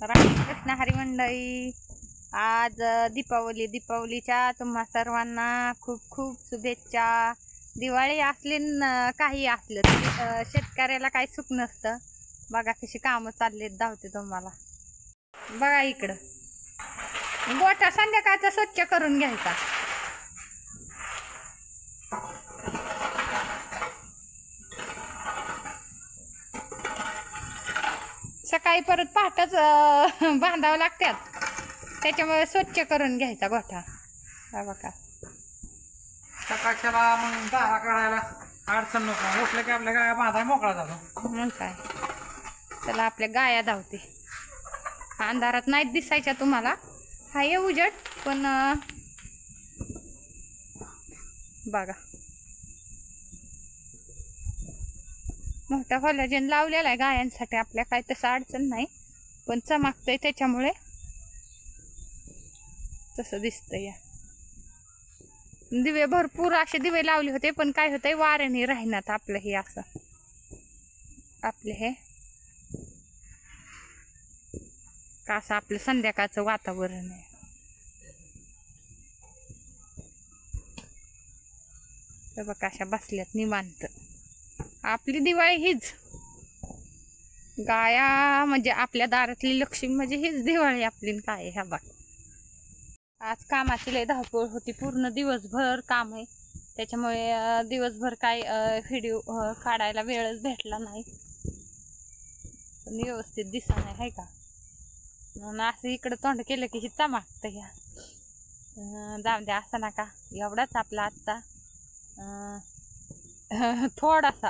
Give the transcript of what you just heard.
रामकृष्ण हरी मंडळी, आज दीपावलीच्या तुम्हा सर्वांना खूप खूप शुभेच्छा। दिवाळी असली काही असलं तरी शेतकऱ्याला काही सुख नसतं। बघा कशी कामं चाललेत, धावते तुम्हाला बघा इकडं। गोठा संध्याकाळचा स्वच्छ करून घ्यायचा। सकाळी परत पहाटच बांधावं लागतात, त्याच्यामुळे स्वच्छ करून घ्यायचा गोठा। बघा सकाळच्याला मग दारा काढायला अडचण नको, उठलं की आपल्या गाया बांधाय मोकळा जातो। मग काय, चला आपल्या गाया धावते। अंधारात नाही दिसायच्या तुम्हाला, हाय उजट पण बघा मोठा हॉलोजन लावलेला आहे गायांसाठी। आपल्या काय तसं अडचण नाही, पण चमकतंय त्याच्यामुळे तसं दिसतंय। या दिवे भरपूर असे दिवे लावले होते, पण काय होतंय वाऱ्याने राहणार आपलं हे असं। आपले हे कसं आपलं संध्याकाळचं वातावरण आहे। तर बघा अशा बसल्यात निवांत। आपली दिवाळी हीच, गाया म्हणजे आपल्या दारातली लक्ष्मी म्हणजे हीच दिवाळी आपली। काय ह्या बघ, आज कामाची लय धावपळ होती, पूर्ण दिवसभर काम आहे, त्याच्यामुळे दिवसभर काय व्हिडिओ काढायला वेळच भेटला नाही। पण व्यवस्थित दिसा नाही आहे का, म्हणून असं इकडं तोंड केलं की ही चमकतं। ह्या जाऊ द्या, असं नका, एवढाच आपला आजचा थोडासा